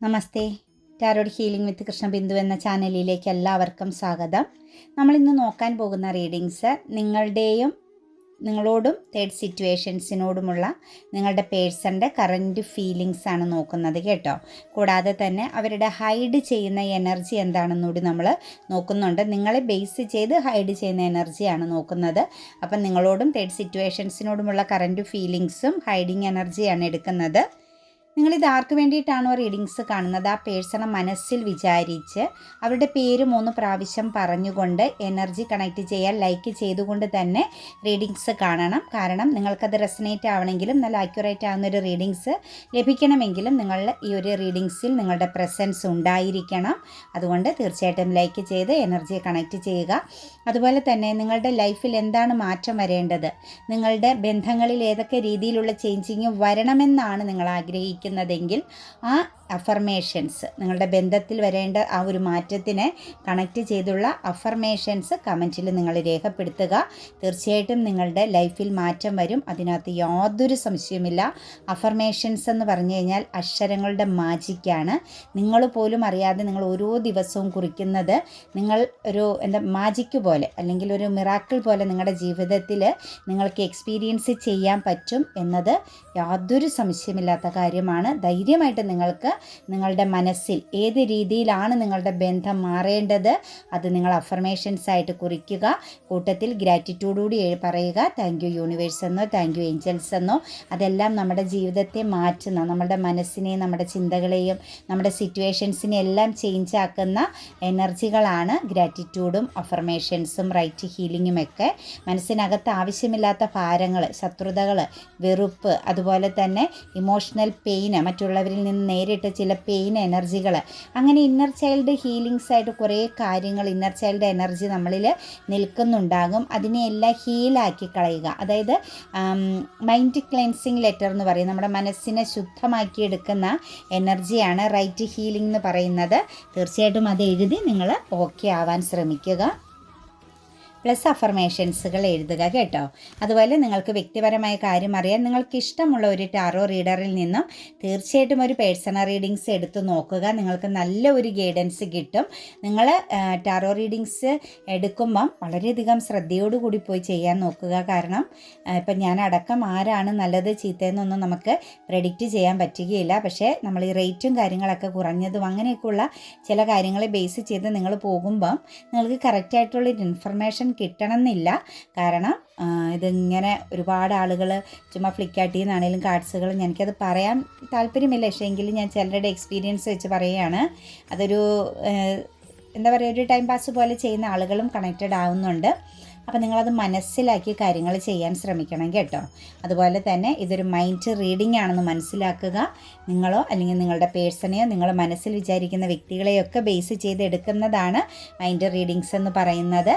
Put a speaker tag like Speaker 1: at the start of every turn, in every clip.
Speaker 1: നമസ്തേ. Tarot healing വിത്ത് കൃഷ്ണബിന്ദു എന്ന ചാനലിലേക്ക് എല്ലാവർക്കും സ്വാഗതം. നമ്മളിന്ന് നോക്കാൻ പോകുന്ന റീഡിങ്സ് നിങ്ങളോടും തേർഡ് സിറ്റുവേഷൻസിനോടുമുള്ള നിങ്ങളുടെ പേഴ്സൻ്റെ കറൻറ്റ് ഫീലിങ്സ് ആണ് നോക്കുന്നത് കേട്ടോ. കൂടാതെ തന്നെ അവരുടെ ഹൈഡ് ചെയ്യുന്ന എനർജി എന്താണെന്നുകൂടി നമ്മൾ നോക്കുന്നുണ്ട്. നിങ്ങളെ ബേസ് ചെയ്ത് ഹൈഡ് ചെയ്യുന്ന എനർജിയാണ് നോക്കുന്നത്. അപ്പം നിങ്ങളോടും തേർഡ് സിറ്റുവേഷൻസിനോടുമുള്ള കറൻറ്റ് ഫീലിങ്സും ഹൈഡിങ് എനർജിയാണ് എടുക്കുന്നത്. നിങ്ങളിത് ആർക്ക് വേണ്ടിയിട്ടാണോ റീഡിങ്സ് കാണുന്നത്, ആ പേഴ്സണെ മനസ്സിൽ വിചാരിച്ച് അവരുടെ പേര് 3 പ്രാവശ്യം പറഞ്ഞുകൊണ്ട് എനർജി കണക്റ്റ് ചെയ്യാൻ ലൈക്ക് ചെയ്തുകൊണ്ട് തന്നെ റീഡിങ്സ് കാണണം. കാരണം നിങ്ങൾക്കത് റെസനേറ്റ് ആവണമെങ്കിലും നല്ല ആക്യുറേറ്റ് ആവുന്നൊരു റീഡിങ്സ് ലഭിക്കണമെങ്കിലും നിങ്ങളുടെ ഈ ഒരു റീഡിങ്സിൽ നിങ്ങളുടെ പ്രസൻസ് ഉണ്ടായിരിക്കണം. അതുകൊണ്ട് തീർച്ചയായിട്ടും ലൈക്ക് ചെയ്ത് എനർജിയെ കണക്റ്റ് ചെയ്യുക. അതുപോലെ തന്നെ നിങ്ങളുടെ ലൈഫിൽ എന്താണ് മാറ്റം വരേണ്ടത്, നിങ്ങളുടെ ബന്ധങ്ങളിൽ ഏതൊക്കെ രീതിയിലുള്ള ചേഞ്ചിങ് വരണമെന്നാണ് നിങ്ങൾ ആഗ്രഹിക്കുന്നതെങ്കിൽ ആ അഫർമേഷൻസ്, നിങ്ങളുടെ ബന്ധത്തിൽ വരേണ്ട ആ ഒരു മാറ്റത്തിനെ കണക്റ്റ് ചെയ്തുള്ള അഫർമേഷൻസ് കമൻറ്റിൽ നിങ്ങൾ രേഖപ്പെടുത്തുക. തീർച്ചയായിട്ടും നിങ്ങളുടെ ലൈഫിൽ മാറ്റം വരും, അതിനകത്ത് യാതൊരു സംശയവുമില്ല. അഫർമേഷൻസ് എന്ന് പറഞ്ഞു കഴിഞ്ഞാൽ അക്ഷരങ്ങളുടെ മാജിക്കാണ്. നിങ്ങൾ പോലും അറിയാതെ നിങ്ങൾ ഓരോ ദിവസവും കുറിക്കുന്നത് നിങ്ങൾ ഒരു മാജിക്ക് പോലെ അല്ലെങ്കിൽ ഒരു മിറാക്കിൾ പോലെ നിങ്ങളുടെ ജീവിതത്തിൽ നിങ്ങൾക്ക് എക്സ്പീരിയൻസ് ചെയ്യാൻ പറ്റും എന്നത് യാതൊരു സംശയമില്ലാത്ത കാര്യമാണ്. ധൈര്യമായിട്ട് നിങ്ങൾക്ക് നിങ്ങളുടെ മനസ്സിൽ ഏത് രീതിയിലാണ് നിങ്ങളുടെ ബന്ധം മാറേണ്ടത് അത് നിങ്ങൾ അഫർമേഷൻസ് ആയിട്ട് കുറിക്കുക. കൂട്ടത്തിൽ ഗ്രാറ്റിറ്റ്യൂഡോടി പറയുക. താങ്ക് യു യൂണിവേഴ്സ് എന്നോ താങ്ക് യു ഏഞ്ചൽസ് എന്നോ. അതെല്ലാം നമ്മുടെ ജീവിതത്തെ മാറ്റുന്ന, നമ്മുടെ മനസ്സിനെയും നമ്മുടെ ചിന്തകളെയും നമ്മുടെ സിറ്റുവേഷൻസിനെ എല്ലാം ചേഞ്ച് ആക്കുന്ന എനർജികളാണ് ഗ്രാറ്റിറ്റ്യൂഡും അഫർമേഷൻസും റൈറ്റ് ഹീലിങ്ങും ഒക്കെ. മനസ്സിനകത്ത് ആവശ്യമില്ലാത്ത ഭാരങ്ങൾ, ശത്രുതകൾ, വെറുപ്പ്, അതുപോലെ തന്നെ ഇമോഷണൽ പെയിന്, മറ്റുള്ളവരിൽ നിന്ന് നേരിട്ട് ചില പെയിൻ എനർജികൾ, അങ്ങനെ ഇന്നർ ചൈൽഡ് ഹീലിങ്സ് ആയിട്ട് കുറേ കാര്യങ്ങൾ ഇന്നർ ചൈൽഡ് എനർജി നമ്മളിൽ നിൽക്കുന്നുണ്ടാകും. അതിനെയെല്ലാം ഹീലാക്കി കളയുക. അതായത് മൈൻഡ് ക്ലെൻസിങ് ലെറ്റർ എന്ന് പറയും, നമ്മുടെ മനസ്സിനെ ശുദ്ധമാക്കിയെടുക്കുന്ന എനർജിയാണ് റൈറ്റ് ഹീലിംഗ് എന്ന് പറയുന്നത്. തീർച്ചയായിട്ടും അത് എഴുതി നിങ്ങൾ ഓക്കെ ആവാൻ ശ്രമിക്കുക. പ്ലസ് അഫർമേഷൻസുകൾ എഴുതുക കേട്ടോ. അതുപോലെ നിങ്ങൾക്ക് വ്യക്തിപരമായ കാര്യം അറിയാൻ നിങ്ങൾക്ക് ഇഷ്ടമുള്ള ഒരു ടാറോ റീഡറിൽ നിന്നും തീർച്ചയായിട്ടും ഒരു പേഴ്സണൽ റീഡിങ്സ് എടുത്ത് നോക്കുക. നിങ്ങൾക്ക് നല്ല ഒരു ഗൈഡൻസ് കിട്ടും. നിങ്ങൾ ടാറോ റീഡിങ്സ് എടുക്കുമ്പം വളരെയധികം ശ്രദ്ധയോടുകൂടി പോയി ചെയ്യാൻ നോക്കുക. കാരണം ഇപ്പം ഞാൻ അടക്കം ആരാണ് നല്ലത് ചീത്തയെന്നൊന്നും നമുക്ക് പ്രെഡിക്റ്റ് ചെയ്യാൻ പറ്റുകയില്ല. പക്ഷേ നമ്മൾ ഈ റേറ്റും കാര്യങ്ങളൊക്കെ കുറഞ്ഞതും അങ്ങനെയൊക്കെയുള്ള ചില കാര്യങ്ങളെ ബേസ് ചെയ്ത് നിങ്ങൾ പോകുമ്പം നിങ്ങൾക്ക് കറക്റ്റായിട്ടുള്ളൊരു ഇൻഫർമേഷൻ കിട്ടണമെന്നില്ല. കാരണം ഇതിങ്ങനെ ഒരുപാട് ആളുകൾ ചുമ്മാ ഫ്ലിക്കാർട്ടിൽ നിന്നാണെങ്കിലും കാർഡ്സുകൾ, എനിക്കത് പറയാൻ താല്പര്യമില്ല, പക്ഷേ എങ്കിലും ഞാൻ ചിലരുടെ എക്സ്പീരിയൻസ് വെച്ച് പറയുകയാണ്. അതൊരു ഒരു ടൈം പാസ് പോലെ ചെയ്യുന്ന ആളുകളും കണക്റ്റഡ് ആവുന്നുണ്ട്. അപ്പോൾ നിങ്ങളത് മനസ്സിലാക്കി കാര്യങ്ങൾ ചെയ്യാൻ ശ്രമിക്കണം കേട്ടോ. അതുപോലെ തന്നെ ഇതൊരു മൈൻഡ് റീഡിംഗ് ആണെന്ന് മനസ്സിലാക്കുക. നിങ്ങളോ അല്ലെങ്കിൽ നിങ്ങളുടെ പേഴ്സണെയോ നിങ്ങൾ മനസ്സിൽ വിചാരിക്കുന്ന വ്യക്തികളെയൊക്കെ ബേസ് ചെയ്ത് എടുക്കുന്നതാണ് മൈൻഡ് റീഡിങ്സ് എന്ന് പറയുന്നത്.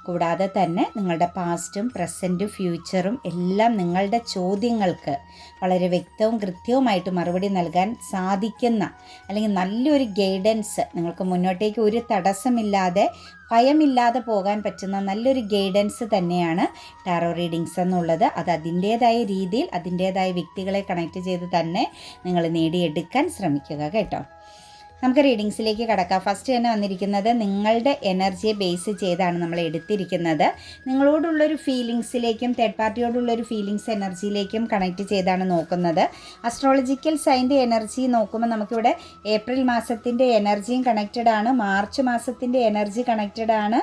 Speaker 1: കൂടാതെ തന്നെ നിങ്ങളുടെ പാസ്റ്റും പ്രസൻറ്റും ഫ്യൂച്ചറും എല്ലാം നിങ്ങളുടെ ചോദ്യങ്ങൾക്ക് വളരെ വ്യക്തവും കൃത്യവുമായിട്ട് മറുപടി നൽകാൻ സാധിക്കുന്ന, അല്ലെങ്കിൽ നല്ലൊരു ഗൈഡൻസ്, നിങ്ങൾക്ക് മുന്നോട്ടേക്ക് ഒരു തടസ്സമില്ലാതെ ഭയമില്ലാതെ പോകാൻ പറ്റുന്ന നല്ലൊരു ഗൈഡൻസ് തന്നെയാണ് ടാറോ റീഡിങ്സ് എന്നുള്ളത്. അത് അതിൻ്റേതായ രീതിയിൽ അതിൻ്റേതായ വ്യക്തികളെ കണക്റ്റ് ചെയ്ത് തന്നെ നിങ്ങൾ നേടിയെടുക്കാൻ ശ്രമിക്കുക കേട്ടോ. നമുക്ക് റീഡിങ്സിലേക്ക് കടക്കാം. ഫസ്റ്റ് തന്നെ വന്നിരിക്കുന്നത് നിങ്ങളുടെ എനർജിയെ ബേസ് ചെയ്താണ് നമ്മൾ എടുത്തിരിക്കുന്നത്. നിങ്ങളോടുള്ളൊരു ഫീലിങ്സിലേക്കും തേർഡ് പാർട്ടിയോടുള്ളൊരു ഫീലിങ്സ് എനർജിയിലേക്കും കണക്റ്റ് ചെയ്താണ് നോക്കുന്നത്. അസ്ട്രോളജിക്കൽ സൈൻ്റെ എനർജി നോക്കുമ്പോൾ നമുക്കിവിടെ ഏപ്രിൽ മാസത്തിൻ്റെ എനർജിയും കണക്റ്റഡ് ആണ്, മാർച്ച് മാസത്തിൻ്റെ എനർജി കണക്റ്റഡ് ആണ്,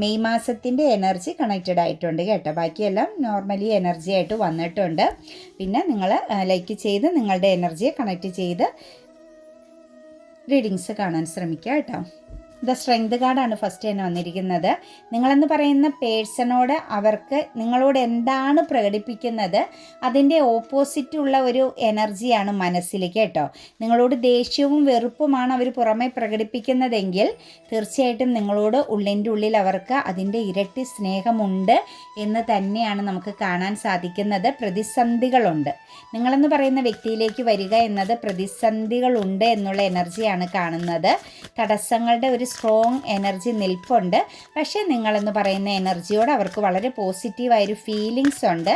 Speaker 1: മെയ് മാസത്തിൻ്റെ എനർജി കണക്റ്റഡ് ആയിട്ടുണ്ട് കേട്ടോ. ബാക്കിയെല്ലാം നോർമലി എനർജി ആയിട്ട് വന്നിട്ടുണ്ട്. പിന്നെ നിങ്ങൾ ലൈക്ക് ചെയ്ത് നിങ്ങളുടെ എനർജിയെ കണക്റ്റ് ചെയ്ത് റീഡിങ്സ് കാണാൻ ശ്രമിക്കുക കേട്ടോ. ദ സ്ട്രെങ്ത് കാർഡാണ് ഫസ്റ്റ് തന്നെ വന്നിരിക്കുന്നത്. നിങ്ങളെന്ന് പറയുന്ന പേഴ്സണോട് അവർക്ക് നിങ്ങളോട് എന്താണ് പ്രകടിപ്പിക്കുന്നത് അതിൻ്റെ ഓപ്പോസിറ്റുള്ള ഒരു എനർജിയാണ് മനസ്സിലേക്ക് കേട്ടോ. നിങ്ങളോട് ദേഷ്യവും വെറുപ്പുമാണ് അവർ പുറമെ പ്രകടിപ്പിക്കുന്നതെങ്കിൽ തീർച്ചയായിട്ടും നിങ്ങളോട് ഉള്ളിൻ്റെ ഉള്ളിൽ അവർക്ക് അതിൻ്റെ ഇരട്ടി സ്നേഹമുണ്ട് എന്ന് തന്നെയാണ് നമുക്ക് കാണാൻ സാധിക്കുന്നത്. പ്രതിസന്ധികളുണ്ട്, നിങ്ങളെന്ന് പറയുന്ന വ്യക്തിയിലേക്ക് വരിക എന്നത് പ്രതിസന്ധികളുണ്ട് എന്നുള്ള എനർജിയാണ് കാണുന്നത്. തടസ്സങ്ങളുടെ ഒരു സ്ട്രോങ് എനർജി നിൽപ്പുണ്ട്. പക്ഷേ നിങ്ങളെന്ന് പറയുന്ന എനർജിയോട് അവർക്ക് വളരെ പോസിറ്റീവായൊരു ഫീലിങ്സ് ഉണ്ട്.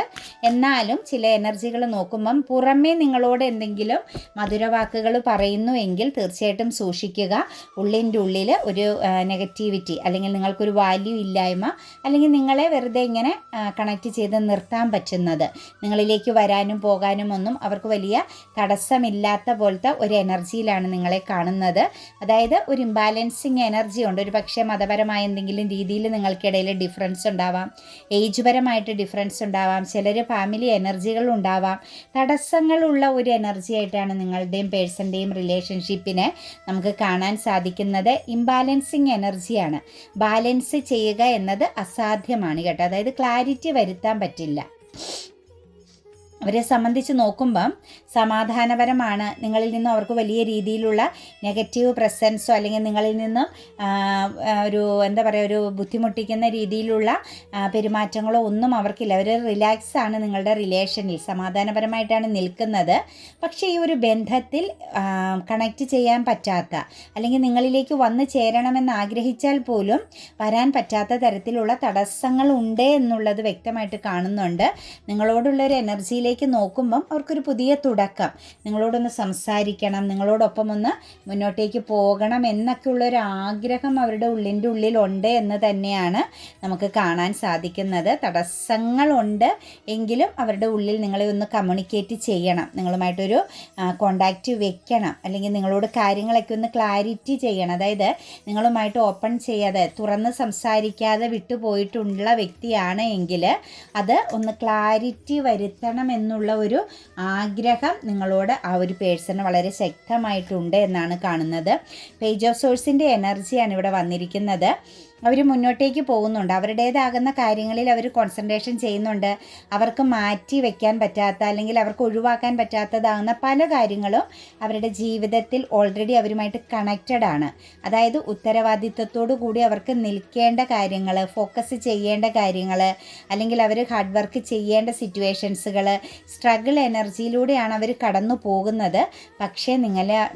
Speaker 1: എന്നാലും ചില എനർജികൾ നോക്കുമ്പം പുറമേ നിങ്ങളോട് എന്തെങ്കിലും മധുരവാക്കുകൾ പറയുന്നു എങ്കിൽ തീർച്ചയായിട്ടും സൂക്ഷിക്കുക. ഉള്ളിൻ്റെ ഉള്ളിൽ ഒരു നെഗറ്റിവിറ്റി അല്ലെങ്കിൽ നിങ്ങൾക്കൊരു വാല്യൂ ഇല്ലായ്മ അല്ലെങ്കിൽ നിങ്ങളെ വെറുതെ ഇങ്ങനെ കണക്റ്റ് ചെയ്ത് നിർത്താൻ പറ്റുന്നത്, നിങ്ങളിലേക്ക് വരാനും പോകാനും ഒന്നും അവർക്ക് വലിയ തടസ്സമില്ലാത്ത പോലത്തെ ഒരു എനർജിയിലാണ് നിങ്ങളെ കാണുന്നത്. അതായത് ഒരു ഇംബാലൻസിങ് എനർജി ഉണ്ട്. ഒരു പക്ഷേ മതപരമായ എന്തെങ്കിലും രീതിയിൽ നിങ്ങൾക്കിടയിൽ ഡിഫറൻസ് ഉണ്ടാവാം, ഏജ് പരമായിട്ട് ഡിഫറൻസ് ഉണ്ടാവാം, ചിലർ ഫാമിലി എനർജികൾ ഉണ്ടാവാം. തടസ്സങ്ങളുള്ള ഒരു എനർജി ആയിട്ടാണ് നിങ്ങളുടെയും പേഴ്സൻ്റെയും റിലേഷൻഷിപ്പിനെ നമുക്ക് കാണാൻ സാധിക്കുന്നത്. ഇംബാലൻസിങ് എനർജിയാണ്. ബാലൻസ് ചെയ്യുക എന്നത് അസാധ്യമാണ് കേട്ടോ. അതായത് ക്ലാരിറ്റി വരുത്താൻ പറ്റില്ല. അവരെ സംബന്ധിച്ച് നോക്കുമ്പം സമാധാനപരമാണ്. നിങ്ങളിൽ നിന്നും അവർക്ക് വലിയ രീതിയിലുള്ള നെഗറ്റീവ് പ്രസൻസോ അല്ലെങ്കിൽ നിങ്ങളിൽ നിന്നും ഒരു എന്താ പറയുക ഒരു ബുദ്ധിമുട്ടിക്കുന്ന രീതിയിലുള്ള പെരുമാറ്റങ്ങളോ ഒന്നും അവർക്കില്ല. അവർ റിലാക്സ് ആണ് നിങ്ങളുടെ റിലേഷനിൽ, സമാധാനപരമായിട്ടാണ് നിൽക്കുന്നത്. പക്ഷേ ഈ ഒരു ബന്ധത്തിൽ കണക്റ്റ് ചെയ്യാൻ പറ്റാത്ത അല്ലെങ്കിൽ നിങ്ങളിലേക്ക് വന്നു ചേരണമെന്ന് ആഗ്രഹിച്ചാൽ പോലും വരാൻ പറ്റാത്ത തരത്തിലുള്ള തടസ്സങ്ങളുണ്ട് എന്നുള്ളത് വ്യക്തമായിട്ട് കാണുന്നുണ്ട്. നിങ്ങളോടുള്ളൊരു എനർജിയിലേക്ക് നോക്കുമ്പം അവർക്കൊരു പുതിയ തുടക്കം, നിങ്ങളോടൊന്ന് സംസാരിക്കണം, നിങ്ങളോടൊപ്പം ഒന്ന് മുന്നോട്ടേക്ക് പോകണം എന്നൊക്കെയുള്ളൊരു ആഗ്രഹം അവരുടെ ഉള്ളിൻ്റെ ഉള്ളിലുണ്ട് എന്ന് തന്നെയാണ് നമുക്ക് കാണാൻ സാധിക്കുന്നത്. തടസ്സങ്ങളുണ്ട് എങ്കിലും അവരുടെ ഉള്ളിൽ നിങ്ങളെ ഒന്ന് കമ്മ്യൂണിക്കേറ്റ് ചെയ്യണം, നിങ്ങളുമായിട്ടൊരു കോണ്ടാക്റ്റ് വെക്കണം, അല്ലെങ്കിൽ നിങ്ങളോട് കാര്യങ്ങളൊക്കെ ഒന്ന് ക്ലാരിറ്റി ചെയ്യണം. അതായത് നിങ്ങളുമായിട്ട് ഓപ്പൺ ചെയ്യാതെ തുറന്ന് സംസാരിക്കാതെ വിട്ടുപോയിട്ടുള്ള വ്യക്തിയാണ് എങ്കിൽ അത് ഒന്ന് ക്ലാരിറ്റി വരുത്തണം എന്നുള്ള ഒരു ആഗ്രഹം നിങ്ങളോട് ആ ഒരു പേഴ്സണ് വളരെ ശക്തമായിട്ടുണ്ട് എന്നാണ് കാണുന്നത്. പേജ് ഓഫ് സോഴ്സിൻ്റെ എനർജിയാണ് ഇവിടെ വന്നിരിക്കുന്നത്. അവർ മുന്നോട്ടേക്ക് പോകുന്നുണ്ട്, അവരുടേതാകുന്ന കാര്യങ്ങളിൽ അവർ കോൺസെൻട്രേഷൻ ചെയ്യുന്നുണ്ട്. അവർക്ക് മാറ്റി വയ്ക്കാൻ പറ്റാത്ത അല്ലെങ്കിൽ അവർക്ക് ഒഴിവാക്കാൻ പറ്റാത്തതാകുന്ന പല കാര്യങ്ങളും അവരുടെ ജീവിതത്തിൽ ഓൾറെഡി അവരുമായിട്ട് കണക്റ്റഡ് ആണ്. അതായത് ഉത്തരവാദിത്വത്തോടു കൂടി അവർക്ക് നിൽക്കേണ്ട കാര്യങ്ങൾ, ഫോക്കസ് ചെയ്യേണ്ട കാര്യങ്ങൾ, അല്ലെങ്കിൽ അവർ ഹാർഡ് വർക്ക് ചെയ്യേണ്ട സിറ്റുവേഷൻസുകൾ, സ്ട്രഗിൾ എനർജിയിലൂടെയാണ് അവർ കടന്നു പോകുന്നത്. പക്ഷേ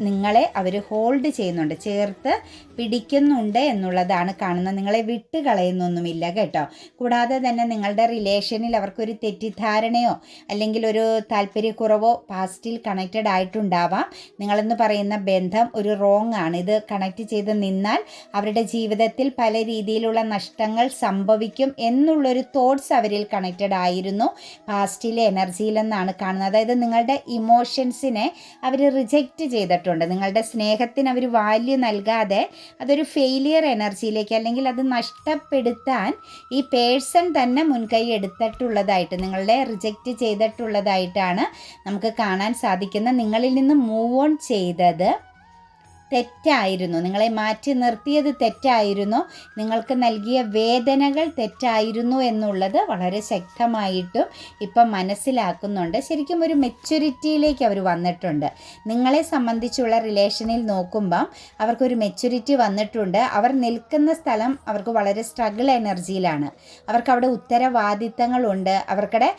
Speaker 1: നിങ്ങളെ അവർ ഹോൾഡ് ചെയ്യുന്നുണ്ട്, ചേർത്ത് പിടിക്കുന്നുണ്ട് എന്നുള്ളതാണ് കാണുന്നത്. നിങ്ങളെ വിട്ട് കളയുന്നൊന്നുമില്ല കേട്ടോ. കൂടാതെ തന്നെ നിങ്ങളുടെ റിലേഷനിൽ അവർക്കൊരു തെറ്റിദ്ധാരണയോ അല്ലെങ്കിൽ ഒരു താല്പര്യക്കുറവോ പാസ്റ്റിൽ കണക്റ്റഡ് ആയിട്ടുണ്ടാവാം. നിങ്ങളെന്ന് പറയുന്ന ബന്ധം ഒരു റോങ് ആണ്. ഇത് കണക്റ്റ് ചെയ്ത് നിന്നാൽ അവരുടെ ജീവിതത്തിൽ പല രീതിയിലുള്ള നഷ്ടങ്ങൾ സംഭവിക്കും എന്നുള്ളൊരു തോട്ട്സ് അവരിൽ കണക്റ്റഡ് ആയിരുന്നു പാസ്റ്റിലെ എനർജിയിലെന്നാണ് കാണുന്നത്. അതായത് നിങ്ങളുടെ ഇമോഷൻസിനെ അവർ റിജക്റ്റ് ചെയ്തിട്ടുണ്ട്. നിങ്ങളുടെ സ്നേഹത്തിന് അവർ വാല്യൂ നൽകാതെ അതൊരു ഫെയിലിയർ എനർജിയിലേക്ക് അല്ലെങ്കിൽ അത് നഷ്ടപ്പെടുത്താൻ ഈ പേഴ്സൺ തന്നെ മുൻകൈ എടുത്തിട്ടുള്ളതായിട്ട്, നിങ്ങളെ റിജക്റ്റ് ചെയ്തിട്ടുള്ളതായിട്ടാണ് നമുക്ക് കാണാൻ സാധിക്കുന്നത്. നിങ്ങളിൽ നിന്ന് മൂവ് ഓൺ ചെയ്തത് തെറ്റായിരുന്നു, നിങ്ങളെ മാറ്റി നിർത്തിയത് തെറ്റായിരുന്നു, നിങ്ങൾക്ക് നൽകിയ വേദനകൾ തെറ്റായിരുന്നു എന്നുള്ളത് വളരെ ശക്തമായിട്ടും ഇപ്പം മനസ്സിലാക്കുന്നുണ്ട്. ശരിക്കും ഒരു മെച്യൂരിറ്റിയിലേക്ക് അവർ വന്നിട്ടുണ്ട്. നിങ്ങളെ സംബന്ധിച്ചുള്ള റിലേഷനിൽ നോക്കുമ്പം അവർക്കൊരു മെച്യൂരിറ്റി വന്നിട്ടുണ്ട്. അവർ നിൽക്കുന്ന സ്ഥലം അവർക്ക് വളരെ സ്ട്രഗിൾ എനർജിയിലാണ്. അവർക്കവിടെ ഉത്തരവാദിത്തങ്ങളുണ്ട്. അവർക്കടെ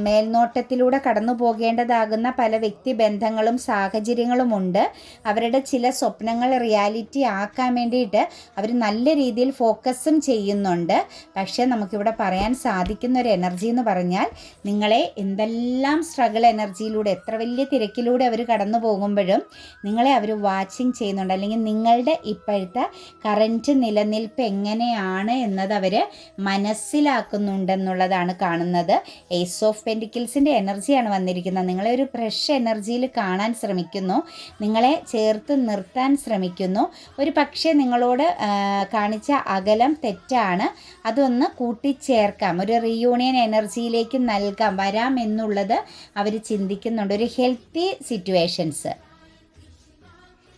Speaker 1: മേൽനോട്ടത്തിലൂടെ കടന്നു പോകേണ്ടതാകുന്ന പല വ്യക്തിബന്ധങ്ങളും സാഹചര്യങ്ങളുമുണ്ട്. അവരുടെ ചില സ്വപ്നങ്ങൾ റിയാലിറ്റി ആക്കാൻ വേണ്ടിയിട്ട് അവർ നല്ല രീതിയിൽ ഫോക്കസും ചെയ്യുന്നുണ്ട്. പക്ഷേ നമുക്കിവിടെ പറയാൻ സാധിക്കുന്ന ഒരു എനർജി എന്ന് പറഞ്ഞാൽ നിങ്ങളെ എന്തെല്ലാം സ്ട്രഗിൾ എനർജിയിലൂടെ എത്ര വലിയ തിരക്കിലൂടെ അവർ കടന്നു പോകുമ്പോഴും നിങ്ങളെ അവർ വാച്ചിങ് ചെയ്യുന്നുണ്ട്. അല്ലെങ്കിൽ നിങ്ങളുടെ ഇപ്പോഴത്തെ കറൻറ്റ് നിലനിൽപ്പ് എങ്ങനെയാണ് എന്നത് അവർ മനസ്സിലാക്കുന്നുണ്ടെന്നുള്ളതാണ് കാണുന്നത്. ഏസ് ഓഫ് പെൻറ്റിക്കിൾസിൻ്റെ എനർജിയാണ് വന്നിരിക്കുന്നത്. നിങ്ങളെ ഒരു ഫ്രഷ് എനർജിയിൽ കാണാൻ ശ്രമിക്കുന്നു, നിങ്ങളെ ചേർത്ത് നിർത്താൻ ശ്രമിക്കുന്നു. ഒരു പക്ഷേ നിങ്ങളോട് കാണിച്ച അകലം തെറ്റാണ്, അതൊന്ന് കൂട്ടിച്ചേർക്കാം, ഒരു റീയൂണിയൻ എനർജിയിലേക്ക് വരാം എന്നുള്ളത് അവർ ചിന്തിക്കുന്നുണ്ട്. ഒരു ഹെൽത്തി സിറ്റുവേഷൻസ്,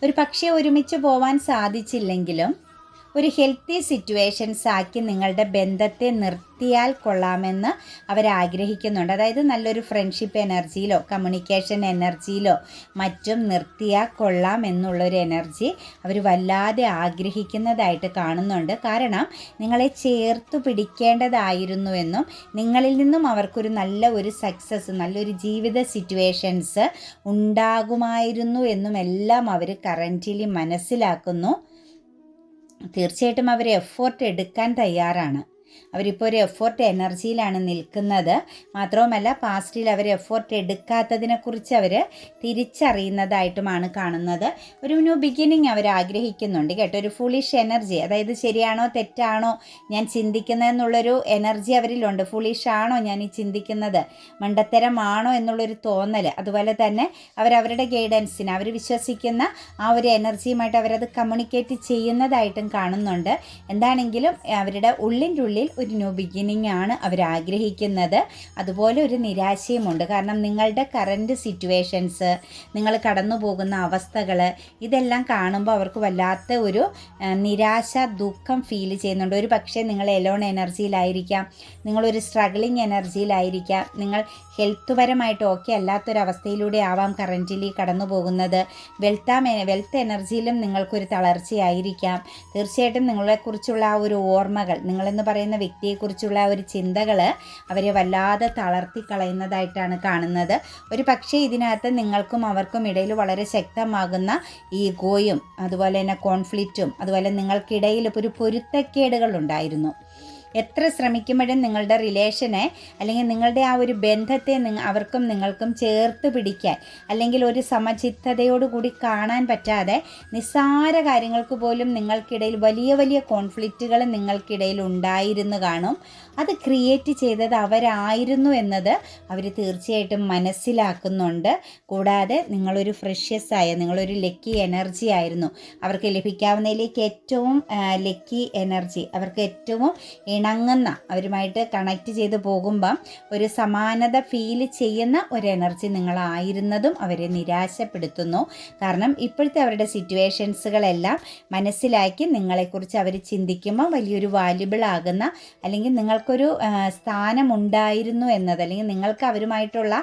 Speaker 1: ഒരു പക്ഷേ ഒരുമിച്ച് പോവാൻ സാധിച്ചില്ലെങ്കിലും ഒരു ഹെൽത്തി സിറ്റുവേഷൻസ് ആക്കി നിങ്ങളുടെ ബന്ധത്തെ നിർത്തിയാൽ കൊള്ളാമെന്ന് അവരാഗ്രഹിക്കുന്നുണ്ട്. അതായത് നല്ലൊരു ഫ്രണ്ട്ഷിപ്പ് എനർജിയിലോ കമ്മ്യൂണിക്കേഷൻ എനർജിയിലോ മറ്റും നിർത്തിയാൽ കൊള്ളാം എന്നുള്ളൊരു എനർജി അവർ വല്ലാതെ ആഗ്രഹിക്കുന്നതായിട്ട് കാണുന്നുണ്ട്. കാരണം നിങ്ങളെ ചേർത്ത് പിടിക്കേണ്ടതായിരുന്നുവെന്നും നിങ്ങളിൽ നിന്നും അവർക്കൊരു നല്ല ഒരു സക്സസ്, നല്ലൊരു ജീവിത സിറ്റുവേഷൻസ് ഉണ്ടാകുമായിരുന്നു എന്നും എല്ലാം അവർ കറൻറ്റ്ലി മനസ്സിലാക്കുന്നു. തീർച്ചയായിട്ടും അവർ എഫോർട്ട് എടുക്കാൻ തയ്യാറാണ്. അവരിപ്പോൾ ഒരു എഫോർട്ട് എനർജിയിലാണ് നിൽക്കുന്നത്. മാത്രവുമല്ല പാസ്റ്റിൽ അവർ എഫോർട്ട് എടുക്കാത്തതിനെക്കുറിച്ച് അവർ തിരിച്ചറിയുന്നതായിട്ടുമാണ് കാണുന്നത്. ഒരു ന്യൂ ബിഗിനിങ് അവർ ആഗ്രഹിക്കുന്നുണ്ട് കേട്ടോ. ഒരു ഫുളിഷ് എനർജി, അതായത് ശരിയാണോ തെറ്റാണോ ഞാൻ ചിന്തിക്കുന്നതെന്നുള്ളൊരു എനർജി അവരിലുണ്ട്. ഫുളിഷ് ആണോ ഞാൻ ഈ ചിന്തിക്കുന്നത്, മണ്ടത്തരമാണോ എന്നുള്ളൊരു തോന്നൽ. അതുപോലെ തന്നെ അവരവരുടെ ഗൈഡൻസിന് അവർ വിശ്വസിക്കുന്ന ആ ഒരു എനർജിയുമായിട്ട് അവരത് കമ്മ്യൂണിക്കേറ്റ് ചെയ്യുന്നതായിട്ടും കാണുന്നുണ്ട്. എന്താണെങ്കിലും അവരുടെ ഉള്ളിൻ്റെ ഉള്ളിൽ ഒരു ന്യൂ ബിഗിനിങ് ആണ് അവർ ആഗ്രഹിക്കുന്നത്. അതുപോലെ ഒരു നിരാശയുമുണ്ട്. കാരണം നിങ്ങളുടെ കറൻറ്റ് സിറ്റുവേഷൻസ്, നിങ്ങൾ കടന്നു പോകുന്ന അവസ്ഥകൾ, ഇതെല്ലാം കാണുമ്പോൾ അവർക്ക് വല്ലാത്ത ഒരു നിരാശ, ദുഃഖം ഫീൽ ചെയ്യുന്നുണ്ട്. ഒരു പക്ഷേ നിങ്ങൾ എലോൺ എനർജിയിലായിരിക്കാം, നിങ്ങളൊരു സ്ട്രഗ്ലിങ് എനർജിയിലായിരിക്കാം, നിങ്ങൾ ഹെൽത്ത് പരമായിട്ട് ഓക്കെ അല്ലാത്തൊരവസ്ഥയിലൂടെ ആവാം കറൻറ്റ്ലി കടന്നു പോകുന്നത്. വെൽത്ത് എനർജിയിലും നിങ്ങൾക്കൊരു തളർച്ചയായിരിക്കാം. തീർച്ചയായിട്ടും നിങ്ങളെക്കുറിച്ചുള്ള ആ ഒരു ഓർമ്മകൾ, നിങ്ങളെന്ന് പറയുന്ന വ്യക്തിയെക്കുറിച്ചുള്ള ഒരു ചിന്തകൾ അവരെ വല്ലാതെ തളർത്തി കളയുന്നതായിട്ടാണ് കാണുന്നത്. ഒരു പക്ഷേ ഇതിനകത്ത് നിങ്ങൾക്കും അവർക്കും ഇടയിൽ വളരെ ശക്തമാകുന്ന ഈഗോയും അതുപോലെ തന്നെ കോൺഫ്ലിക്റ്റും, അതുപോലെ നിങ്ങൾക്കിടയിൽ ഒരു പൊരുത്തക്കേടുകൾ ഉണ്ടായിരുന്നു. എത്ര ശ്രമിക്കുമ്പോഴും നിങ്ങളുടെ റിലേഷനെ അല്ലെങ്കിൽ നിങ്ങളുടെ ആ ഒരു ബന്ധത്തെ അവർക്കും നിങ്ങൾക്കും ചേർത്ത് പിടിക്കാൻ അല്ലെങ്കിൽ ഒരു സമചിത്തതയോടുകൂടി കാണാൻ പറ്റാതെ നിസ്സാര കാര്യങ്ങൾക്ക് പോലും നിങ്ങൾക്കിടയിൽ വലിയ വലിയ കോൺഫ്ലിക്റ്റുകൾ നിങ്ങൾക്കിടയിൽ ഉണ്ടായിരുന്നു കാണും. അത് ക്രിയേറ്റ് ചെയ്തത് അവരായിരുന്നു എന്നത് അവർ തീർച്ചയായിട്ടും മനസ്സിലാക്കുന്നുണ്ട്. കൂടാതെ നിങ്ങളൊരു ഫ്രഷ്യസായ, നിങ്ങളൊരു ലക്കി എനർജി ആയിരുന്നു. അവർക്ക് ലഭിക്കാവുന്നതിലേക്ക് ഏറ്റവും ലക്കി എനർജി, അവർക്ക് ഏറ്റവും ഇണങ്ങുന്ന, അവരുമായിട്ട് കണക്റ്റ് ചെയ്ത് പോകുമ്പം ഒരു സമാനത ഫീൽ ചെയ്യുന്ന ഒരു എനർജി നിങ്ങളായിരുന്നതും അവരെ നിരാശപ്പെടുത്തുന്നു. കാരണം ഇപ്പോഴത്തെ അവരുടെ സിറ്റുവേഷൻസുകളെല്ലാം മനസ്സിലാക്കി നിങ്ങളെക്കുറിച്ച് അവർ ചിന്തിക്കുമ്പോൾ വലിയൊരു വാല്യുബിൾ ആകുന്ന, അല്ലെങ്കിൽ നിങ്ങൾക്കൊരു സ്ഥാനമുണ്ടായിരുന്നു എന്നത്, അല്ലെങ്കിൽ നിങ്ങൾക്ക് അവരുമായിട്ടുള്ള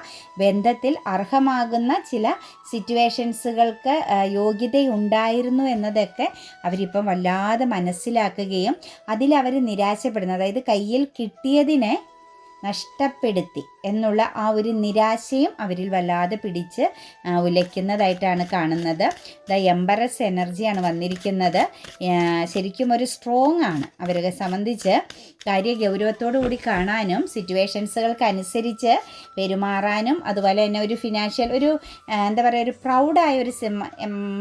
Speaker 1: ബന്ധത്തിൽ അർഹമാകുന്ന ചില സിറ്റുവേഷൻസുകൾക്ക് യോഗ്യതയുണ്ടായിരുന്നു എന്നതൊക്കെ അവരിപ്പം വല്ലാതെ മനസ്സിലാക്കുകയും അതിലവർ നിരാശപ്പെടുന്നു. അതായത് കയ്യിൽ കിട്ടിയതിനെ നഷ്ടപ്പെടുത്തി എന്നുള്ള ആ ഒരു നിരാശയും അവരിൽ വല്ലാതെ പിടിച്ച് ഉലയ്ക്കുന്നതായിട്ടാണ് കാണുന്നത്. ദ എംബറസ് എനർജിയാണ് വന്നിരിക്കുന്നത്. ശരിക്കും ഒരു സ്ട്രോങ് ആണ്. അവരെ സംബന്ധിച്ച് കാര്യ ഗൗരവത്തോടു കൂടി കാണാനും സിറ്റുവേഷൻസുകൾക്കനുസരിച്ച് പെരുമാറാനും അതുപോലെ തന്നെ ഒരു ഫിനാൻഷ്യൽ ഒരു എന്താ പറയുക, ഒരു പ്രൗഡായ ഒരു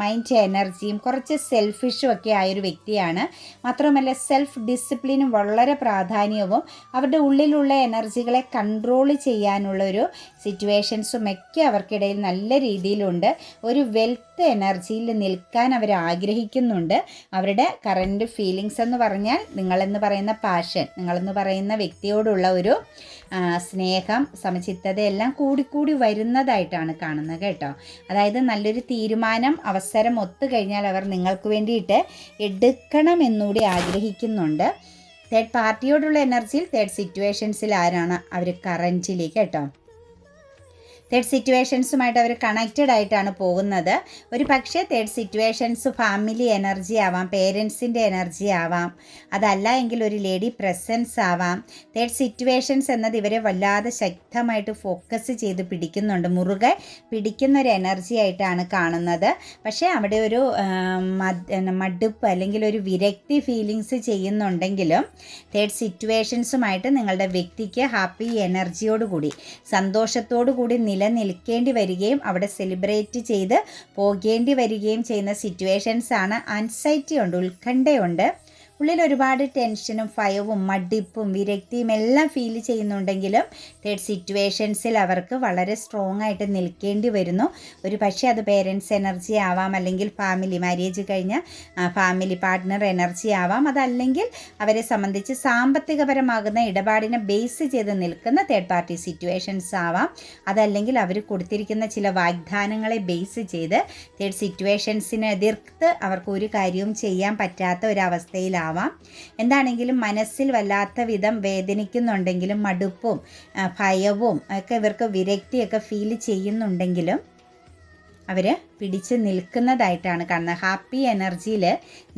Speaker 1: മൈൻഡ് എനർജിയും കുറച്ച് സെൽഫിഷും ഒക്കെ ആയൊരു വ്യക്തിയാണ്. മാത്രമല്ല സെൽഫ് ഡിസിപ്ലിനും വളരെ പ്രാധാന്യവും അവരുടെ ഉള്ളിലുള്ള എനർജികളെ കൺട്രോൾ ചെയ്യാനുള്ളൊരു സിറ്റുവേഷൻസും ഒക്കെ അവർക്കിടയിൽ നല്ല രീതിയിലുണ്ട്. ഒരു വെൽത്ത് എനർജിയിൽ നിൽക്കാൻ അവർ ആഗ്രഹിക്കുന്നുണ്ട്. അവരുടെ കറൻറ്റ് ഫീലിങ്സ് എന്ന് പറഞ്ഞാൽ നിങ്ങളെന്ന് പറയുന്ന പാഷൻ, നിങ്ങളെന്ന് പറയുന്ന വ്യക്തിയോടുള്ള ഒരു സ്നേഹം, സമചിത്തതയെല്ലാം കൂടിക്കൂടി വരുന്നതായിട്ടാണ് കാണുന്നത് കേട്ടോ. അതായത് നല്ലൊരു തീരുമാനം, അവസരം ഒത്തുകഴിഞ്ഞാൽ അവർ നിങ്ങൾക്ക് വേണ്ടിയിട്ട് എടുക്കണമെന്നുകൂടി ആഗ്രഹിക്കുന്നുണ്ട്. തേർഡ് പാർട്ടിയോടുള്ള എനർജിയിൽ, തേർഡ് സിറ്റുവേഷൻസിൽ ആരാണ് അവർ കറൻറ്റ്ലി കേട്ടോ. തേർഡ് സിറ്റുവേഷൻസുമായിട്ട് അവർ കണക്റ്റഡ് ആയിട്ടാണ് പോകുന്നത്. ഒരു പക്ഷേ തേർഡ് സിറ്റുവേഷൻസ് ഫാമിലി എനർജി ആവാം, പേരൻസിൻ്റെ എനർജി ആവാം, അതല്ല എങ്കിൽ ഒരു ലേഡി പ്രസൻസ് ആവാം. തേർഡ് സിറ്റുവേഷൻസ് എന്നത് ഇവരെ വല്ലാതെ ശക്തമായിട്ട് ഫോക്കസ് ചെയ്ത് പിടിക്കുന്നുണ്ട്, മുറുകെ പിടിക്കുന്ന ഒരു എനർജി ആയിട്ടാണ് കാണുന്നത്. പക്ഷേ അവിടെ ഒരു മടുപ്പ് അല്ലെങ്കിൽ ഒരു വിരക്തി ഫീലിങ്സ് ചെയ്യുന്നുണ്ടെങ്കിലും തേർഡ് സിറ്റുവേഷൻസുമായിട്ട് നിങ്ങളുടെ വ്യക്തിക്ക് ഹാപ്പി എനർജിയോടുകൂടി, സന്തോഷത്തോടു കൂടി നിലനിൽക്കേണ്ടി വരികയും അവിടെ സെലിബ്രേറ്റ് ചെയ്ത് പോകേണ്ടി വരികയും ചെയ്യുന്ന സിറ്റുവേഷൻസാണ്. ആൻസൈറ്റി ഉണ്ട്, ഉത്കണ്ഠയുണ്ട്, ഉള്ളിൽ ഒരുപാട് ടെൻഷനും ഭയവും മടിപ്പും വിരക്തിയും എല്ലാം ഫീൽ ചെയ്യുന്നുണ്ടെങ്കിലും തേർഡ് സിറ്റുവേഷൻസിൽ അവർക്ക് വളരെ സ്ട്രോങ് ആയിട്ട് നിൽക്കേണ്ടി വരുന്നു. ഒരു പക്ഷേ അത് പേരൻസ് എനർജി ആവാം, അല്ലെങ്കിൽ ഫാമിലി, മാരേജ് കഴിഞ്ഞ ഫാമിലി പാർട്ട്ണർ എനർജി ആവാം, അതല്ലെങ്കിൽ അവരെ സംബന്ധിച്ച് സാമ്പത്തികപരമാകുന്ന ഇടപാടിനെ ബേസ് ചെയ്ത് നിൽക്കുന്ന തേർഡ് പാർട്ടി സിറ്റുവേഷൻസ് ആവാം, അതല്ലെങ്കിൽ അവർ കൊടുത്തിരിക്കുന്ന ചില വാഗ്ദാനങ്ങളെ ബേസ് ചെയ്ത് തേർഡ് സിറ്റുവേഷൻസിനെ എതിർത്ത് അവർക്ക് ഒരു കാര്യവും ചെയ്യാൻ പറ്റാത്ത ഒരവസ്ഥയിലാവാം. എന്താണെങ്കിലും മനസ്സിൽ വല്ലാത്ത വിധം വേദനിക്കുന്നുണ്ടെങ്കിലും മടുപ്പും ഭയവും ഒക്കെ ഇവർക്ക് വിരക്തിയൊക്കെ ഫീൽ ചെയ്യുന്നുണ്ടെങ്കിലും അവർ പിടിച്ച് നിൽക്കുന്നതായിട്ടാണ് കാണുന്നത്. ഹാപ്പി എനർജിയിൽ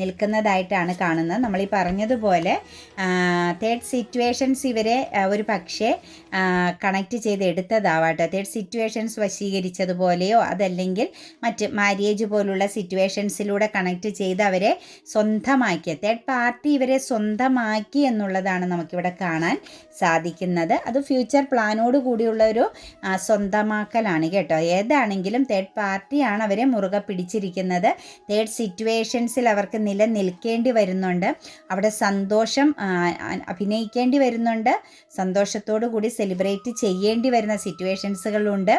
Speaker 1: നിൽക്കുന്നതായിട്ടാണ് കാണുന്നത്. നമ്മളീ പറഞ്ഞതുപോലെ തേർഡ് സിറ്റുവേഷൻസ് ഇവരെ ഒരു പക്ഷേ കണക്റ്റ് ചെയ്ത് എടുത്തതാവാട്ടെ. തേർഡ് സിറ്റുവേഷൻസ് വശീകരിച്ചതുപോലെയോ അതല്ലെങ്കിൽ മറ്റ് മാര്യേജ് പോലുള്ള സിറ്റുവേഷൻസിലൂടെ കണക്റ്റ് ചെയ്ത് അവരെ സ്വന്തമാക്കിയ തേർഡ് പാർട്ടി ഇവരെ സ്വന്തമാക്കി എന്നുള്ളതാണ് നമുക്കിവിടെ കാണാൻ സാധിക്കുന്നത്. അത് ഫ്യൂച്ചർ പ്ലാനോട് കൂടിയുള്ള ഒരു സ്വന്തമാക്കലാണ് കേട്ടോ. ഏതാണെങ്കിലും തേർഡ് പാർട്ടിയാണ് അവരെ മുറുകെ പിടിച്ചിരിക്കുന്നത്. തേർഡ് സിറ്റുവേഷൻസിൽ അവർക്ക് നിലനിൽക്കേണ്ടി വരുന്നുണ്ട്. അവിടെ സന്തോഷം അഭിനയിക്കേണ്ടി വരുന്നുണ്ട്. സന്തോഷത്തോടു കൂടി സെലിബ്രേറ്റ് ചെയ്യേണ്ടി വരുന്ന സിറ്റുവേഷൻസുകളുണ്ട്.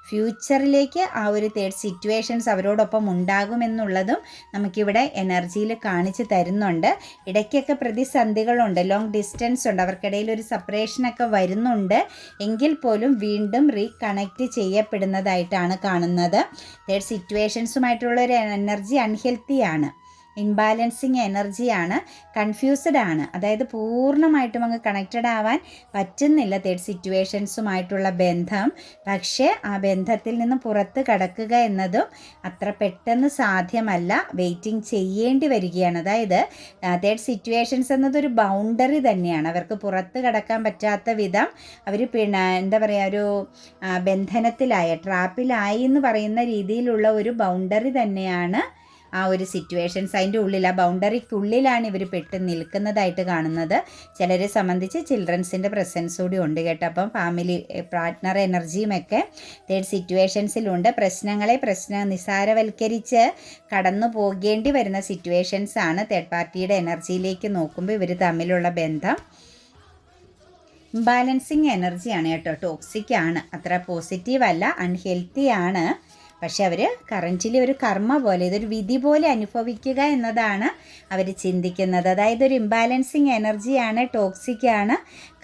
Speaker 1: ഫ്യൂച്ചറിലേക്ക് ആ ഒരു തേർഡ് സിറ്റുവേഷൻസ് അവരോടൊപ്പം ഉണ്ടാകുമെന്നുള്ളതും നമുക്കിവിടെ എനർജിയിൽ കാണിച്ചു തരുന്നുണ്ട്. ഇടയ്ക്കൊക്കെ പ്രതിസന്ധികളുണ്ട്, ലോങ് ഡിസ്റ്റൻസ് ഉണ്ട്, അവർക്കിടയിൽ ഒരു സെപ്പറേഷനൊക്കെ വരുന്നുണ്ട്. എങ്കിൽ പോലും വീണ്ടും റീകണക്റ്റ് ചെയ്യപ്പെടുന്നതായിട്ടാണ് കാണുന്നത്. തേർഡ് സിറ്റുവേഷൻസുമായിട്ടുള്ള ഒരു എനർജി അൺഹെൽത്തിയാണ്, ഇൻബാലൻസിങ് എനർജിയാണ്, കൺഫ്യൂസ്ഡ് ആണ്. അതായത് പൂർണ്ണമായിട്ടും അങ്ങ് കണക്റ്റഡ് ആവാൻ പറ്റുന്നില്ല തേർഡ് സിറ്റുവേഷൻസുമായിട്ടുള്ള ബന്ധം. പക്ഷേ ആ ബന്ധത്തിൽ നിന്ന് പുറത്ത് കടക്കുക എന്നതും അത്ര പെട്ടെന്ന് സാധ്യമല്ല, വെയിറ്റിംഗ് ചെയ്യേണ്ടി വരികയാണ്. അതായത് തേർഡ് സിറ്റുവേഷൻസ് എന്നതൊരു ബൗണ്ടറി തന്നെയാണ്. അവർക്ക് പുറത്ത് കടക്കാൻ പറ്റാത്ത വിധം അവർ എന്താ പറയുക, ഒരു ബന്ധനത്തിലായ ട്രാപ്പിലായി എന്ന് പറയുന്ന രീതിയിലുള്ള ഒരു ബൗണ്ടറി തന്നെയാണ് ആ ഒരു സിറ്റുവേഷൻസ്. അതിൻ്റെ ഉള്ളിൽ, ആ ബൗണ്ടറിക്കുള്ളിലാണ് ഇവർ പെട്ട് നിൽക്കുന്നതായിട്ട് കാണുന്നത്. ചിലരെ സംബന്ധിച്ച് ചിൽഡ്രൻസിൻ്റെ പ്രസൻസ് കൂടി ഉണ്ട് കേട്ടോ. അപ്പം ഫാമിലി പാർട്ട്ണർ എനർജിയുമൊക്കെ തേർഡ് സിറ്റുവേഷൻസിലുണ്ട്. പ്രശ്നങ്ങളെ നിസാരവൽക്കരിച്ച് കടന്നു പോകേണ്ടി വരുന്ന സിറ്റുവേഷൻസാണ് തേർഡ് പാർട്ടിയുടെ എനർജിയിലേക്ക് നോക്കുമ്പോൾ ഇവർ തമ്മിലുള്ള ബന്ധം. ഇംബാലൻസിങ് എനർജിയാണ് കേട്ടോ, ടോക്സിക് ആണ്, അത്ര പോസിറ്റീവ് അല്ല, അൺഹെൽത്തി ആണ്. പക്ഷെ അവർ കറൻറ്റിൽ ഒരു കർമ്മ പോലെ, ഇതൊരു വിധി പോലെ അനുഭവിക്കുക എന്നതാണ് അവർ ചിന്തിക്കുന്നത്. അതായത് ഒരു ഇംബാലൻസിങ് എനർജിയാണ്, ടോക്സിക്കാണ്,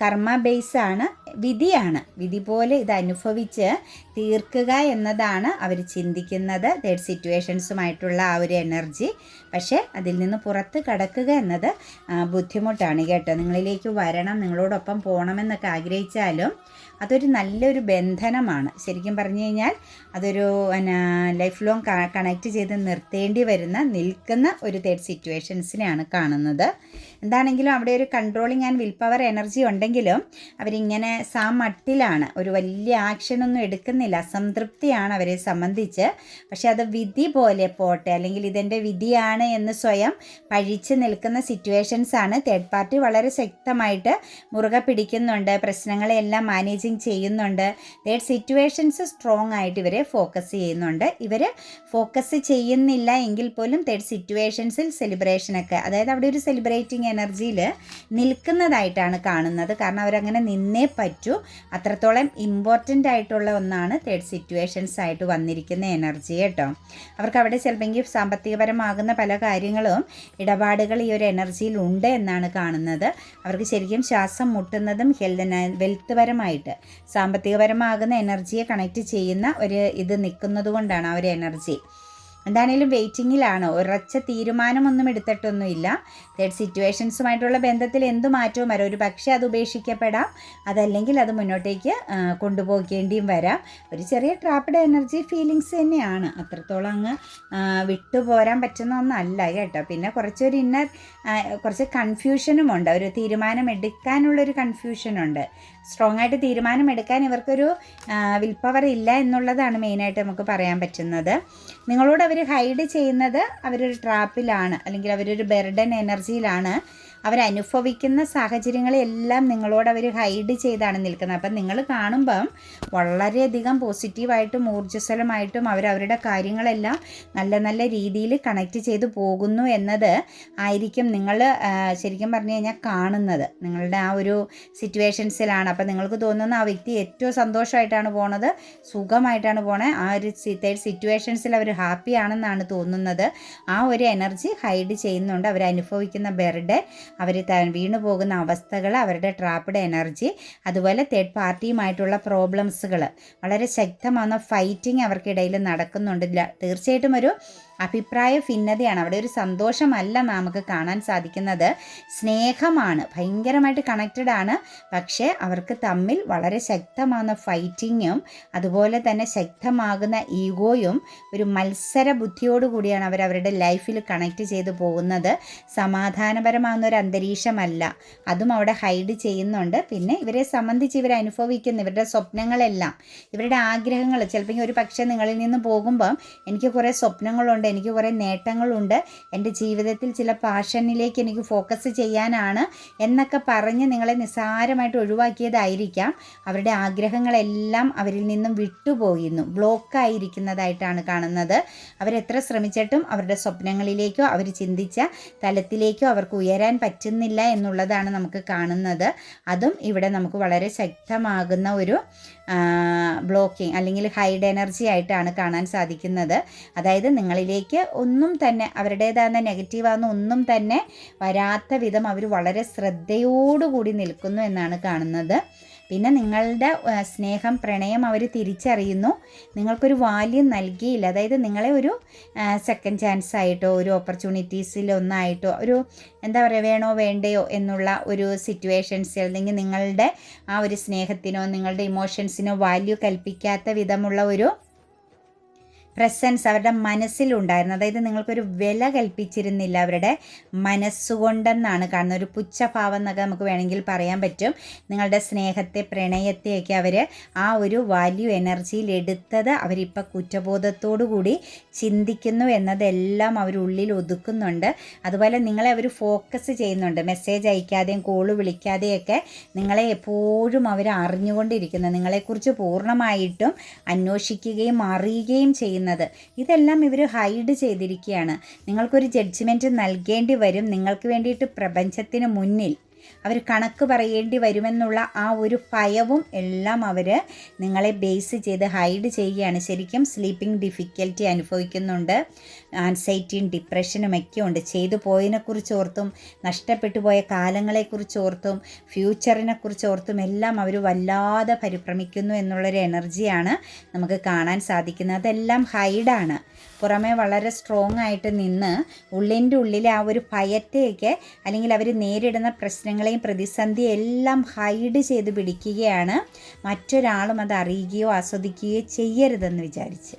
Speaker 1: കർമ്മ ബേസാണ്, വിധിയാണ്. വിധി പോലെ ഇത് അനുഭവിച്ച് തീർക്കുക എന്നതാണ് അവർ ചിന്തിക്കുന്നത്, തേർഡ് സിറ്റുവേഷൻസുമായിട്ടുള്ള ആ ഒരു എനർജി. പക്ഷേ അതിൽ നിന്ന് പുറത്ത് കടക്കുക എന്നത് ബുദ്ധിമുട്ടാണ് കേട്ടോ. നിങ്ങളിലേക്ക് വരണം, നിങ്ങളോടൊപ്പം പോകണമെന്നൊക്കെ ആഗ്രഹിച്ചാലും അതൊരു നല്ലൊരു ബന്ധനമാണ്. ശരിക്കും പറഞ്ഞു കഴിഞ്ഞാൽ അതൊരു ലൈഫ് ലോങ് കണക്റ്റ് ചെയ്ത് നിർത്തേണ്ടി വരുന്ന നിൽക്കുന്ന ഒരു തേർഡ് സിറ്റുവേഷൻസിനെയാണ് കാണുന്നത്. എന്താണെങ്കിലും അവിടെ ഒരു controlling and will power energy ഉണ്ടെങ്കിലും അവരിങ്ങനെ മട്ടിലാണ്, ഒരു വലിയ ആക്ഷനൊന്നും എടുക്കുന്നില്ല, അസംതൃപ്തിയാണ് അവരെ സംബന്ധിച്ച്. പക്ഷെ അത് വിധി പോലെ പോട്ടെ, അല്ലെങ്കിൽ ഇതെൻ്റെ വിധിയാണ് എന്ന് സ്വയം പഴിച്ച് നിൽക്കുന്ന സിറ്റുവേഷൻസാണ്. തേർഡ് പാർട്ടി വളരെ ശക്തമായിട്ട് മുറുകെ പിടിക്കുന്നുണ്ട്, പ്രശ്നങ്ങളെല്ലാം മാനേജിങ് ചെയ്യുന്നുണ്ട്. തേർഡ് സിറ്റുവേഷൻസ് സ്ട്രോങ് ആയിട്ട് ഇവരെ ഫോക്കസ് ചെയ്യുന്നുണ്ട്. ഇവർ ഫോക്കസ് ചെയ്യുന്നില്ല എങ്കിൽ പോലും തേർഡ് സിറ്റുവേഷൻസിൽ സെലിബ്രേഷനൊക്കെ, അതായത് അവിടെ ഒരു സെലിബ്രേറ്റിംഗ് എനർജിയിൽ നിൽക്കുന്നതായിട്ടാണ് കാണുന്നത്. കാരണം അവരങ്ങനെ നിന്നേ പറ്റൂ, അത്രത്തോളം ഇമ്പോർട്ടൻ്റ് ആയിട്ടുള്ള ഒന്നാണ് തേർഡ് സിറ്റുവേഷൻസ് ആയിട്ട് വന്നിരിക്കുന്ന എനർജി കേട്ടോ. അവർക്ക് അവിടെ ചിലപ്പോൾ സാമ്പത്തികപരമാകുന്ന പല കാര്യങ്ങളും ഇടപാടുകൾ ഈ ഒരു എനർജിയിൽ ഉണ്ട് എന്നാണ് കാണുന്നത്. അവർക്ക് ശരിക്കും ശ്വാസം മുട്ടുന്നതും വെൽത്ത് പരമായിട്ട് സാമ്പത്തികപരമാകുന്ന എനർജിയെ കണക്റ്റ് ചെയ്യുന്ന ഒരു ഇത് നിൽക്കുന്നത് കൊണ്ടാണ് ആ ഒരു എനർജി. എന്താണേലും വെയിറ്റിങ്ങിലാണ്, ഉറച്ച തീരുമാനമൊന്നും എടുത്തിട്ടൊന്നുമില്ല. തേർഡ് സിറ്റുവേഷൻസുമായിട്ടുള്ള ബന്ധത്തിൽ എന്ത് മാറ്റവും വരാം. ഒരു പക്ഷേ അത് ഉപേക്ഷിക്കപ്പെടാം, അതല്ലെങ്കിൽ അത് മുന്നോട്ടേക്ക് കൊണ്ടുപോകേണ്ടിയും വരാം. ഒരു ചെറിയ ട്രാപ്ഡ് എനർജി ഫീലിങ്സ് തന്നെയാണ്, അത്രത്തോളം അങ്ങ് വിട്ടുപോരാൻ പറ്റുന്ന ഒന്നല്ല കേട്ടോ. പിന്നെ കുറച്ച് കൺഫ്യൂഷനുമുണ്ട്, ഒരു തീരുമാനം എടുക്കാനുള്ളൊരു കൺഫ്യൂഷനുണ്ട്. സ്ട്രോങ് ആയിട്ട് തീരുമാനം എടുക്കാൻ ഇവർക്കൊരു വിൽ പവർ ഇല്ല എന്നുള്ളതാണ് മെയിനായിട്ട് നമുക്ക് പറയാൻ പറ്റുന്നത്. നിങ്ങളോട് അവർ ഹൈഡ് ചെയ്യുന്നത് അവരൊരു ട്രാപ്പിലാണ്, അല്ലെങ്കിൽ അവരൊരു ബർഡൻ എനർജിയിലാണ്. അവരനുഭവിക്കുന്ന സാഹചര്യങ്ങളെല്ലാം നിങ്ങളോട് അവർ ഹൈഡ് ചെയ്താണ് നിൽക്കുന്നത്. അപ്പം നിങ്ങൾ കാണുമ്പം വളരെയധികം പോസിറ്റീവായിട്ടും ഊർജ്ജസ്വലമായിട്ടും അവരവരുടെ കാര്യങ്ങളെല്ലാം നല്ല നല്ല രീതിയിൽ കണക്റ്റ് ചെയ്ത് പോകുന്നു എന്നത് ആയിരിക്കും നിങ്ങൾ ശരിക്കും പറഞ്ഞു കഴിഞ്ഞാൽ കാണുന്നത്. നിങ്ങളുടെ ആ ഒരു സിറ്റുവേഷൻസിലാണ്. അപ്പം നിങ്ങൾക്ക് തോന്നുന്ന ആ വ്യക്തി ഏറ്റവും സന്തോഷമായിട്ടാണ് പോണത്, സുഖമായിട്ടാണ് പോണത്, ആ ഒരു തേർഡ് സിറ്റുവേഷൻസിൽ അവർ ഹാപ്പി ആണെന്നാണ് തോന്നുന്നത്. ആ ഒരു എനർജി ഹൈഡ് ചെയ്യുന്നുണ്ട്. അവരനുഭവിക്കുന്ന ബർഡൻ, അവർ വീണു പോകുന്ന അവസ്ഥകൾ, അവരുടെ ട്രാപ്ഡ് എനർജി, അതുപോലെ തേർഡ് പാർട്ടിയുമായിട്ടുള്ള പ്രോബ്ലംസുകൾ, വളരെ ശക്തമായ ഫൈറ്റിംഗ് അവർക്കിടയിൽ നടക്കുന്നുണ്ട്. തീർച്ചയായിട്ടും ഒരു അഭിപ്രായ ഭിന്നതയാണ്. അവിടെ ഒരു സന്തോഷമല്ല നമുക്ക് കാണാൻ സാധിക്കുന്നത്, സ്നേഹമാണ്. ഭയങ്കരമായിട്ട് കണക്റ്റഡ് ആണ്. പക്ഷേ അവർക്ക് തമ്മിൽ വളരെ ശക്തമാകുന്ന ഫൈറ്റിങ്ങും അതുപോലെ തന്നെ ശക്തമാകുന്ന ഈഗോയും ഒരു മത്സര ബുദ്ധിയോടുകൂടിയാണ് അവരവരുടെ ലൈഫിൽ കണക്റ്റ് ചെയ്ത് പോകുന്നത്. സമാധാനപരമാകുന്ന ഒരു അന്തരീക്ഷമല്ല, അതും അവിടെ ഹൈഡ് ചെയ്യുന്നുണ്ട്. പിന്നെ ഇവരെ സംബന്ധിച്ച് ഇവർ അനുഭവിക്കുന്ന ഇവരുടെ സ്വപ്നങ്ങളെല്ലാം, ഇവരുടെ ആഗ്രഹങ്ങൾ, ചിലപ്പോൾ ഒരു പക്ഷേ നിങ്ങളിൽ നിന്ന് പോകുമ്പം എനിക്ക് കുറേ സ്വപ്നങ്ങളുണ്ട്, എനിക്ക് കുറേ നേട്ടങ്ങളുണ്ട്, എൻ്റെ ജീവിതത്തിൽ ചില പാഷനിലേക്ക് എനിക്ക് ഫോക്കസ് ചെയ്യാനാണ് എന്നൊക്കെ പറഞ്ഞ് നിങ്ങളെ നിസ്സാരമായിട്ട് ഒഴിവാക്കിയതായിരിക്കാം. അവരുടെ ആഗ്രഹങ്ങളെല്ലാം അവരിൽ നിന്നും വിട്ടുപോയിരുന്നു, ബ്ലോക്കായിരിക്കുന്നതായിട്ടാണ് കാണുന്നത്. അവരെത്ര ശ്രമിച്ചിട്ടും അവരുടെ സ്വപ്നങ്ങളിലേക്കോ അവർ ചിന്തിച്ച തലത്തിലേക്കോ അവർക്ക് ഉയരാൻ പറ്റുന്നില്ല എന്നുള്ളതാണ് നമുക്ക് കാണുന്നത്. അതും ഇവിടെ നമുക്ക് വളരെ ശക്തമാകുന്ന ഒരു ബ്ലോക്കിംഗ് അല്ലെങ്കിൽ ഹൈഡ് എനർജി ആയിട്ടാണ് കാണാൻ സാധിക്കുന്നത്. അതായത് നിങ്ങളിലേക്ക് ഒന്നും തന്നെ അവരുടേതാകുന്ന നെഗറ്റീവാകുന്ന ഒന്നും തന്നെ വരാത്ത വിധം അവർ വളരെ ശ്രദ്ധയോടുകൂടി നിൽക്കുന്നു എന്നാണ് കാണുന്നത്. പിന്നെ നിങ്ങളുടെ സ്നേഹം, പ്രണയം അവർ തിരിച്ചറിയുന്നു, നിങ്ങൾക്കൊരു വാല്യൂ നൽകിയില്ല. അതായത് നിങ്ങളെ ഒരു സെക്കൻഡ് ചാൻസ് ആയിട്ടോ ഒരു ഓപ്പർച്യൂണിറ്റീസിലൊന്നായിട്ടോ ഒരു എന്താ പറയുക, വേണോ വേണ്ടയോ എന്നുള്ള ഒരു സിറ്റുവേഷൻസ്, അല്ലെങ്കിൽ നിങ്ങളുടെ ആ ഒരു സ്നേഹത്തിനോ നിങ്ങളുടെ ഇമോഷൻസിനോ വാല്യൂ കൽപ്പിക്കാത്ത വിധമുള്ള ഒരു പ്രസൻസ് അവരുടെ മനസ്സിലുണ്ടായിരുന്നു. അതായത് നിങ്ങൾക്കൊരു വില കൽപ്പിച്ചിരുന്നില്ല അവരുടെ മനസ്സുകൊണ്ടെന്നാണ് കാണുന്നത്. ഒരു പുച്ഛഭാവം എന്നൊക്കെ നമുക്ക് വേണമെങ്കിൽ പറയാൻ പറ്റും. നിങ്ങളുടെ സ്നേഹത്തെ, പ്രണയത്തെയൊക്കെ അവർ ആ ഒരു വാല്യൂ എനർജിയിൽ എടുത്തത് അവരിപ്പോൾ കുറ്റബോധത്തോടു കൂടി ചിന്തിക്കുന്നു എന്നതെല്ലാം അവരുള്ളിൽ ഒതുക്കുന്നുണ്ട്. അതുപോലെ നിങ്ങളെ അവർ ഫോക്കസ് ചെയ്യുന്നുണ്ട്. മെസ്സേജ് അയക്കാതെയും കോള് വിളിക്കാതെയൊക്കെ നിങ്ങളെ എപ്പോഴും അവർ അറിഞ്ഞുകൊണ്ടിരിക്കുന്നു. നിങ്ങളെക്കുറിച്ച് പൂർണ്ണമായിട്ടും അന്വേഷിക്കുകയും അറിയുകയും ചെയ്യുന്നു. ഇതെല്ലാം ഇവർ ഹൈഡ് ചെയ്തിരിക്കുകയാണ്. നിങ്ങൾക്കൊരു ജഡ്ജ്മെൻറ്റ് നൽകേണ്ടി വരും. നിങ്ങൾക്ക് വേണ്ടിയിട്ട് പ്രപഞ്ചത്തിന് മുന്നിൽ അവർ കണക്ക് പറയേണ്ടി വരുമെന്നുള്ള ആ ഒരു ഭയവും എല്ലാം അവർ നിങ്ങളെ ബേസ് ചെയ്ത് ഹൈഡ് ചെയ്യുകയാണ്. ശരിക്കും സ്ലീപ്പിംഗ് ഡിഫിക്കൽറ്റി അനുഭവിക്കുന്നുണ്ട്, ആൻസൈറ്റിയും ഡിപ്രഷനും ഒക്കെ ഉണ്ട്. ചെയ്തു പോയതിനെക്കുറിച്ച് ഓർത്തും നഷ്ടപ്പെട്ടു പോയ കാലങ്ങളെക്കുറിച്ച് ഓർത്തും ഫ്യൂച്ചറിനെക്കുറിച്ച് ഓർത്തും എല്ലാം അവർ വല്ലാതെ പരിഭ്രമിക്കുന്നു എന്നുള്ളൊരു എനർജിയാണ് നമുക്ക് കാണാൻ സാധിക്കുന്നത്. അതെല്ലാം ഹൈഡാണ്. പുറമെ വളരെ സ്ട്രോങ് ആയിട്ട് നിന്ന് ഉള്ളിൻ്റെ ഉള്ളിലെ ആ ഒരു ഭയത്തെയൊക്കെ അല്ലെങ്കിൽ അവർ നേരിടുന്ന പ്രശ്നങ്ങളെയും പ്രതിസന്ധിയും എല്ലാം ഹൈഡ് ചെയ്ത് പിടിക്കുകയാണ്. മറ്റൊരാളും അത് അറിയുകയോ ആസ്വദിക്കുകയോ ചെയ്യരുതെന്ന് വിചാരിച്ച്.